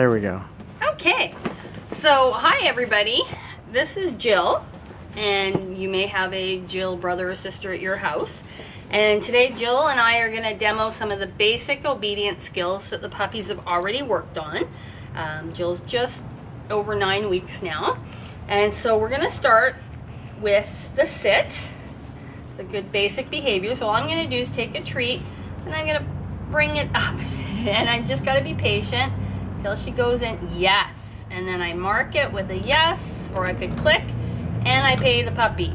There we go. Okay, so hi everybody. This is Jill, and you may have a Jill brother or sister at your house. And today Jill and I are going to demo some of the basic obedience skills that the puppies have already worked on. Jill's just over 9 weeks now. And so we're going to start with the sit. It's a good basic behavior. So all I'm going to do is take a treat and I'm going to bring it up. And I just got to be patient until she goes in, yes. And then I mark it with a yes, or I could click, and I pay the puppy.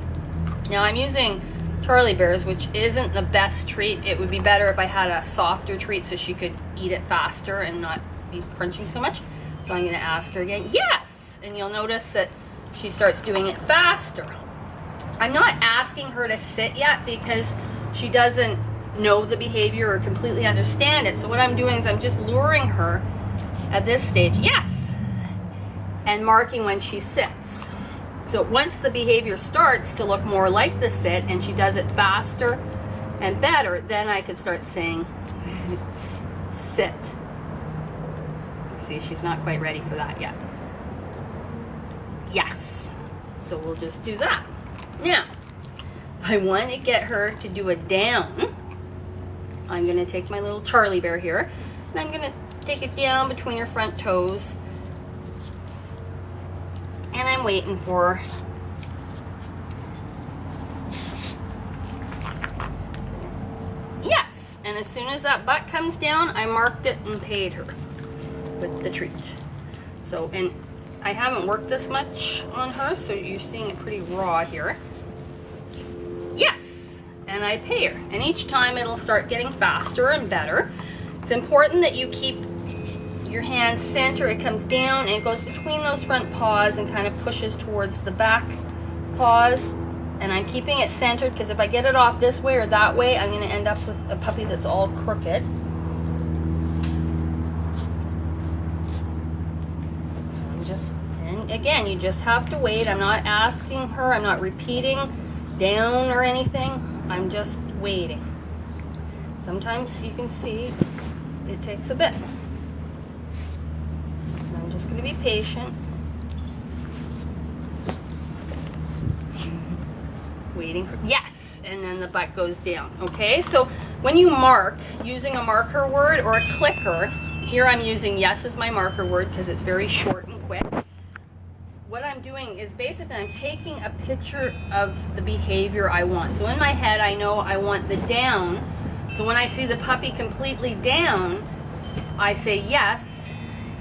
Now I'm using Charlie Bears, which isn't the best treat. It would be better if I had a softer treat so she could eat it faster and not be crunching so much. So I'm going to ask her again, yes. And you'll notice that she starts doing it faster. I'm not asking her to sit yet because she doesn't know the behavior or completely understand it. So what I'm doing is I'm just luring her at this stage, yes, and marking when she sits. So once the behavior starts to look more like the sit and she does it faster and better, then I could start saying sit. See, she's not quite ready for that yet. Yes. So we'll just do that. Now, I want to get her to do a down. I'm going to take my little Charlie Bear here, and I'm going to take it down between her front toes. And I'm waiting for her. Yes! And as soon as that butt comes down, I marked it and paid her with the treat. So, and I haven't worked this much on her, so you're seeing it pretty raw here. Yes! And I pay her. And each time it'll start getting faster and better. It's important that you keep your hand center. It comes down and it goes between those front paws and kind of pushes towards the back paws. And I'm keeping it centered because if I get it off this way or that way, I'm going to end up with a puppy that's all crooked. So I'm just, and again, you just have to wait. I'm not asking her, I'm not repeating down or anything. I'm just waiting. Sometimes you can see it takes a bit. I'm just going to be patient. Waiting for, yes, and then the butt goes down. Okay, so when you mark using a marker word or a clicker, here I'm using yes as my marker word because it's very short and quick. What I'm doing is basically I'm taking a picture of the behavior I want. So in my head I know I want the down. So when I see the puppy completely down, I say yes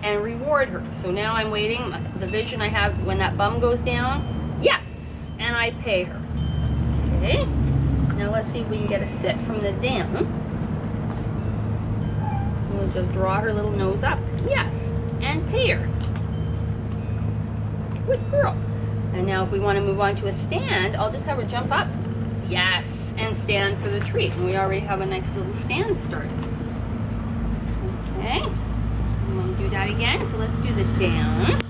and reward her. So now I'm waiting. The vision I have when that bum goes down, yes, and I pay her. Okay, now let's see if we can get a sit from the down. We'll just draw her little nose up, yes, and pay her. Good girl. And now if we want to move on to a stand, I'll just have her jump up, yes, and stand for the treat. And we already have a nice little stand started. Okay, I'm going to do that again. So let's do the down.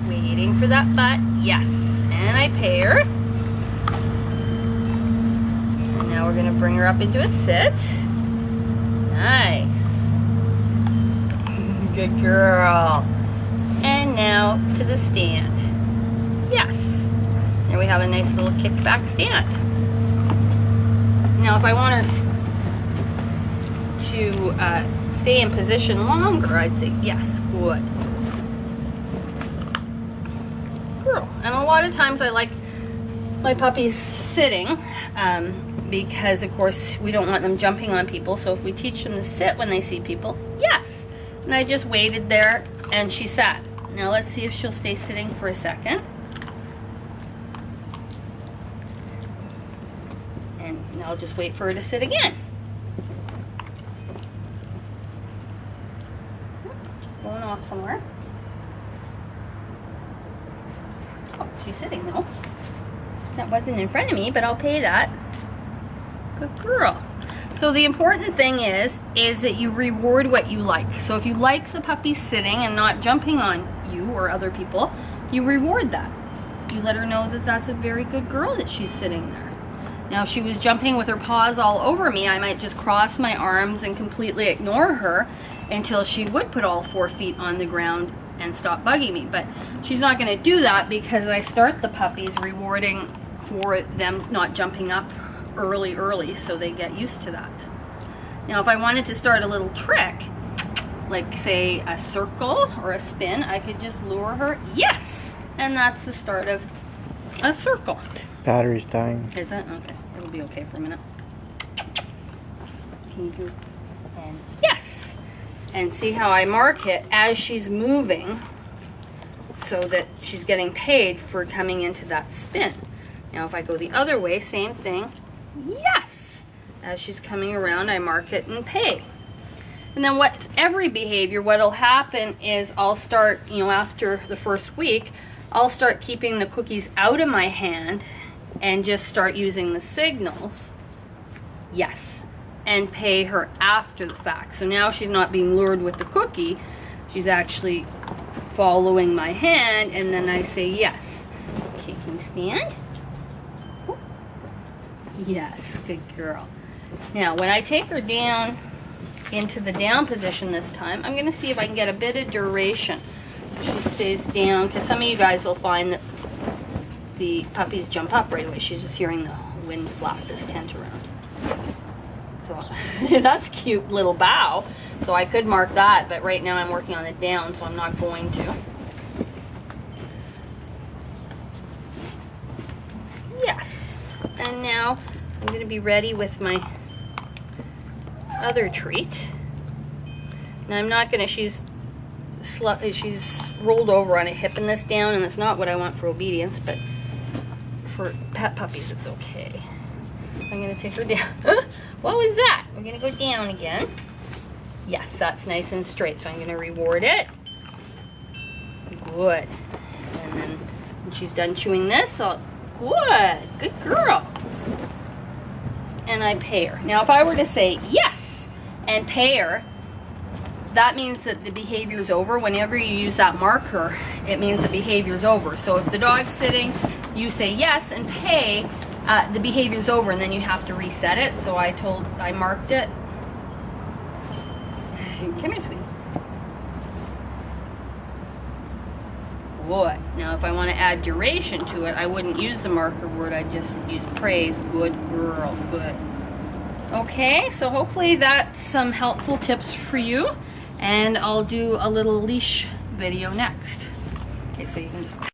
Waiting for that butt, yes, and I pay her. And now we're going to bring her up into a sit. Nice. Good girl. And now to the stand. Yes. There we have a nice little kickback stand. Now if I want her to stay in position longer, I'd say yes, good. Girl. And a lot of times I like my puppies sitting because of course we don't want them jumping on people. So if we teach them to sit when they see people, yes. And I just waited there and she sat. Now let's see if she'll stay sitting for a second. And I'll just wait for her to sit again. She's going off somewhere. Oh, she's sitting though. That wasn't in front of me, but I'll pay that. Good girl. So the important thing is that you reward what you like. So if you like the puppy sitting and not jumping on you or other people, you reward that. You let her know that that's a very good girl that she's sitting there. Now if she was jumping with her paws all over me, I might just cross my arms and completely ignore her until she would put all 4 feet on the ground and stop bugging me. But she's not going to do that because I start the puppies rewarding for them not jumping up early so they get used to that. Now if I wanted to start a little trick, like say a circle or a spin, I could just lure her. Yes! And that's the start of a circle. Battery's dying. Is it? Okay. It'll be okay for a minute. Can you do? And yes! And see how I mark it as she's moving so that she's getting paid for coming into that spin. Now if I go the other way, same thing. Yes! As she's coming around, I mark it and pay. And then every behavior, what'll happen is I'll start, after the first week, I'll start keeping the cookies out of my hand and just start using the signals. Yes. And pay her after the fact. So now she's not being lured with the cookie. She's actually following my hand, and then I say yes. Okay, can you stand? Yes, good girl. Now, when I take her down into the down position this time, I'm going to see if I can get a bit of duration. So she stays down, because some of you guys will find that the puppies jump up right away. She's just hearing the wind flap this tent around. So that's a cute little bow. So I could mark that, but right now I'm working on it down, so I'm not going to. Yes. And now I'm going to be ready with my other treat. Now I'm not going to, she's rolled over on a hip in this down, and that's not what I want for obedience, but for pet puppies it's okay. I'm going to take her down. What was that? We're going to go down again. Yes, that's nice and straight, so I'm going to reward it. Good. And then when she's done chewing this, good girl. And I pay her. Now if I were to say yes and pay her, that means that the behavior is over. Whenever you use that marker, it means the behavior is over. So if the dog's sitting, you say yes and pay, the behavior is over, and then you have to reset it. So I marked it. Come here, sweetie. Good. Now if I want to add duration to it, I wouldn't use the marker word, I'd just use praise. Good girl. Good. Okay, so hopefully that's some helpful tips for you, and I'll do a little leash video next. Okay, so you can just